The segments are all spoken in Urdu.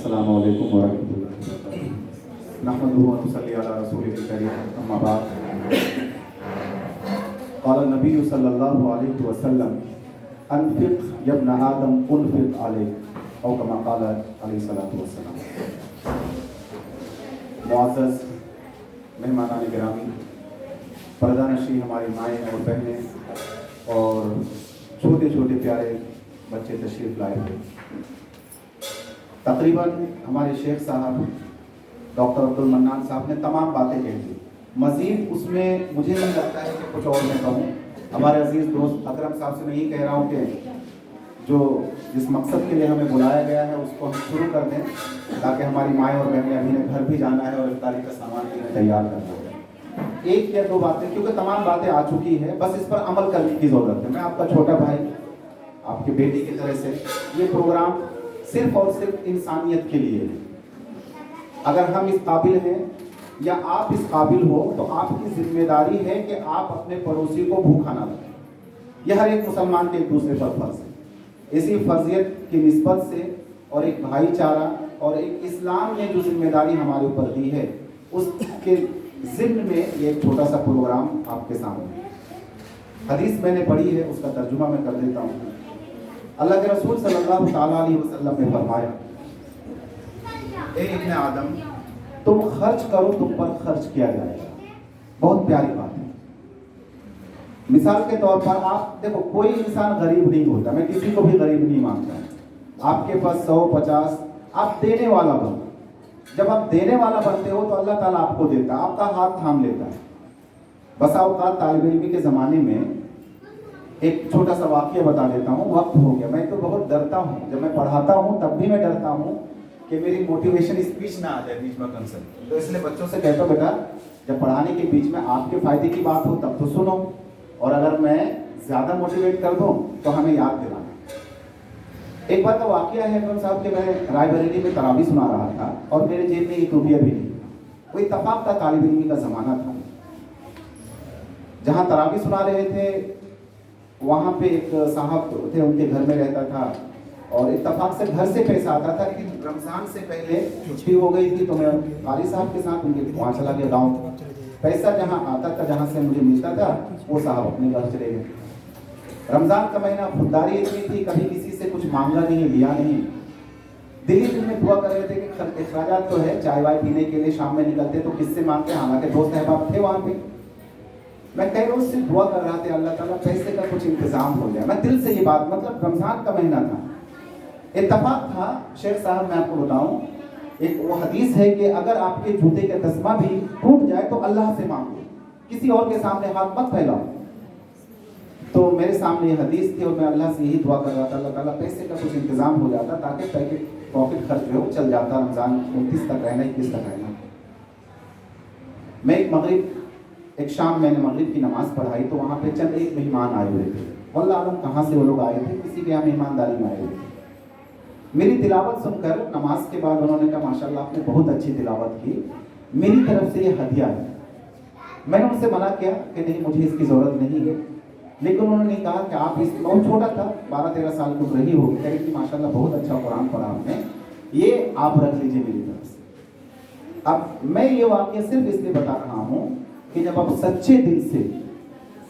السلام علیکم ورحمۃ اللہ نحمدہ و نصلی علی رسولہ الکریم اما بعد قال النبی صلی اللہ علیہ وسلم انفق یا ابن آدم انفق علیک او کما قال علیہ الصلوۃ والسلام۔ معزز مہمانان گرامی، پردہ نشین ہماری مائیں اور بہنیں اور چھوٹے چھوٹے پیارے بچے تشریف لائے ہوئے، تقریباً ہمارے شیخ صاحب ڈاکٹر عبد المنان صاحب نے تمام باتیں کہہ دی، مزید اس میں مجھے نہیں لگتا ہے کہ کچھ اور میں کہوں۔ ہمارے عزیز دوست اکرم صاحب سے میں یہ کہہ رہا ہوں کہ جس مقصد کے لیے ہمیں بلایا گیا ہے اس کو ہم شروع کر دیں، تاکہ ہماری مائیں اور بہنیں ابھی نے گھر بھی جانا ہے اور افطاری کا سامان بھی تیار کرنا ہے۔ ایک یا دو باتیں، کیونکہ تمام باتیں آ چکی ہیں، بس اس پر عمل کرنے کی ضرورت ہے۔ میں آپ کا چھوٹا بھائی، آپ کی بیٹی کی طرح سے یہ پروگرام صرف اور صرف انسانیت کے لیے ہے۔ اگر ہم اس قابل ہیں یا آپ اس قابل ہو تو آپ کی ذمہ داری ہے کہ آپ اپنے پڑوسی کو بھوکا نہ رکھیں۔ یہ ہر ایک مسلمان کے ایک دوسرے پر فرض ہے۔ اسی فرضیت کی نسبت سے اور ایک بھائی چارہ اور ایک اسلام نے جو ذمہ داری ہمارے اوپر دی ہے، اس کے ضمن میں یہ ایک چھوٹا سا پروگرام آپ کے سامنے ہے۔ حدیث میں نے پڑھی ہے، اس کا ترجمہ میں کر دیتا ہوں۔ اللہ کے رسول صلی اللہ تعالیٰ علیہ وسلم نے فرمایا، اے ابن آدم، تم خرچ کرو، تم پر خرچ کیا جائے گا۔ بہت پیاری بات ہے۔ مثال کے طور پر آپ دیکھو، کوئی انسان غریب نہیں ہوتا، میں کسی کو بھی غریب نہیں مانتا۔ آپ کے پاس 100 50 آپ دینے والا بنو۔ جب آپ دینے والا بنتے ہو تو اللہ تعالیٰ آپ کو دیتا ہے، آپ کا ہاتھ تھام لیتا ہے۔ بسا اوقات طالب علمی کے زمانے میں ایک چھوٹا سا واقعہ بتا دیتا ہوں، وقت ہو گیا۔ میں تو بہت ڈرتا ہوں، جب میں پڑھاتا ہوں تب بھی میں ڈرتا ہوں کہ میری موٹیویشن اسپیچ نہ آ جائے بیچ میں کنسرٹ، تو اس لیے بچوں سے کہتا ہوں، بیٹا جب پڑھانے کے بیچ میں آپ کے فائدے کی بات ہو تب تو سنو، اور اگر میں زیادہ موٹیویٹ کر دوں تو ہمیں یاد دلانا۔ ایک بار کا واقعہ ہے اکرم صاحب کہ میں رائے بریلی میں تراویح سنا رہا تھا اور میرے جیب میں 1 روپیہ بھی نہیں تھا۔ وہ اتفاق کا طالب علمی کا زمانہ تھا۔ جہاں تراویح سنا رہے تھے وہاں پہ ایک صاحب تھے، ان کے گھر میں رہتا تھا اور اتفاق سے گھر سے پیسہ آتا تھا، لیکن رمضان سے پہلے چھٹی ہو گئی تھی تو میں قاری صاحب کے ساتھ ان کے وہاں چلا گیا گاؤں۔ پیسہ جہاں آتا تھا، جہاں سے مجھے ملتا تھا، وہ صاحب اپنے گھر چلے گئے۔ رمضان کا مہینہ، خودداری اتنی تھی، کبھی کسی سے کچھ مانگا نہیں، لیا نہیں۔ دل ہی دل میں دعا کر رہے تھے کہ اخراجات تو ہے، چائے وائے پینے کے لیے شام میں نکلتے تو کس سے مانگتے، حالانکہ دوست احباب تھے وہاں پہ۔ میں کئی روز سے دعا کر رہا تھا، اللہ تعالیٰ پیسے کا کچھ انتظام ہو جائے۔ میں دل سے یہ بات، مطلب رمضان کا مہینہ تھا، اتفاق تھا۔ شیخ صاحب میں آپ کو بتاؤں، ایک وہ حدیث ہے کہ اگر آپ کے جوتے کا تسمہ بھی ٹوٹ جائے تو اللہ سے مانگو، کسی اور کے سامنے ہاتھ مت پھیلاؤ۔ تو میرے سامنے یہ حدیث تھی اور میں اللہ سے یہی دعا کر رہا تھا، اللہ تعالیٰ پیسے کا کچھ انتظام ہو جاتا تاکہ پاکٹ خرچ جو ہے وہ چل جاتا، رمضان 29 تک رہنا، 21 تک رہنا۔ میں ایک شام میں نے مغرب کی نماز پڑھائی تو وہاں پہ چند ایک مہمان آئے ہوئے تھے، واللہ عالم کہاں سے وہ لوگ آئے تھے، کسی کے یہاں مہمانداری میں آئے ہوئے تھے۔ میری تلاوت سن کر نماز کے بعد انہوں نے کہا، ماشاءاللہ آپ نے بہت اچھی تلاوت کی، میری طرف سے یہ ہدیہ ہے۔ میں نے ان سے منع کیا کہ نہیں، مجھے اس کی ضرورت نہیں ہے، لیکن انہوں نے کہا کہ آپ اس، بہت چھوٹا تھا، 12-13 سال کی عمر ہی ہوگی، کہہ رہی کہ ماشاءاللہ بہت اچھا قرآن پڑھا آپ نے، یہ آپ رکھ لیجیے میری طرف سے۔ اب میں یہ واقعہ صرف اس لیے بتا رہا ہوں کہ جب آپ سچے دل سے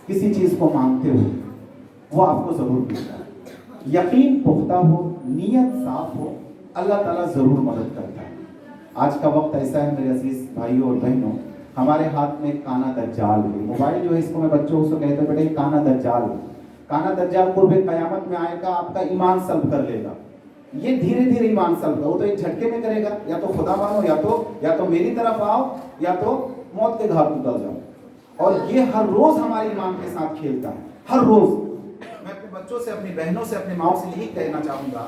کسی چیز کو مانگتے ہو وہ آپ کو ضرور ملتا ہے۔ یقین پختہ ہو، نیت صاف ہو، اللہ تعالیٰ ضرور مدد کرتا ہے۔ آج کا وقت ایسا ہے میرے عزیز بھائیوں اور بہنوں، ہمارے ہاتھ میں کانا دجال ہے، موبائل جو ہے اس کو میں بچوں سے کہتے بیٹے کانا دجال ہے۔ کانا دجال قرب قیامت میں آئے گا، آپ کا ایمان سلب کر لے گا۔ یہ دھیرے دھیرے ایمان سلب، وہ تو ایک جھٹکے میں کرے گا، یا تو خدا مانو، یا تو میری طرف آؤ، یا تو موت کے گھاٹ اتر جاؤ۔ اور یہ ہر روز ہمارے ایمان کے ساتھ کھیلتا ہے، ہر روز۔ میں اپنے بچوں سے، اپنی بہنوں سے، اپنی ماؤں سے یہی کہنا چاہوں گا،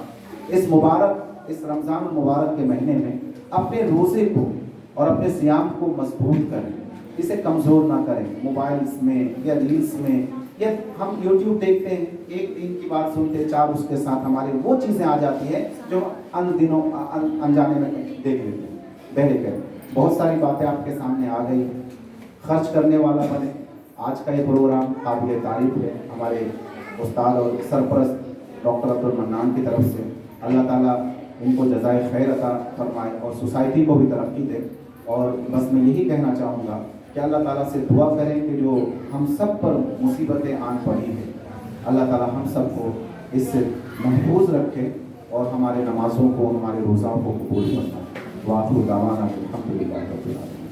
اس رمضان المبارک کے مہینے میں اپنے روزے کو اور اپنے صیام کو مضبوط کریں، اسے کمزور نہ کریں۔ موبائلز میں یا ریلز میں، یا ہم یوٹیوب دیکھتے ہیں، ایک دن کی بات سنتے ہیں، 4 اس کے ساتھ ہمارے وہ چیزیں آ جاتی ہیں جو انجانے میں دیکھ لیتے ہیں۔ بہرکیف بہت ساری باتیں آپ کے سامنے آ گئی، خرچ کرنے والا بنے۔ آج کا یہ پروگرام قابل تعریف ہے، ہمارے استاد اور سرپرست ڈاکٹر عبد المنان کی طرف سے۔ اللہ تعالیٰ ان کو جزائے خیر عطا فرمائے اور سوسائٹی کو بھی ترقی دے. اور بس میں یہی کہنا چاہوں گا کہ اللہ تعالیٰ سے دعا کریں کہ جو ہم سب پر مصیبتیں آن پڑی ہیں اللہ تعالیٰ ہم سب کو اس سے محفوظ رکھے اور ہمارے نمازوں کو ہمارے روزوں کو قبول فرمائے. وآخر دعوانا الحمد للہ رب العالمین.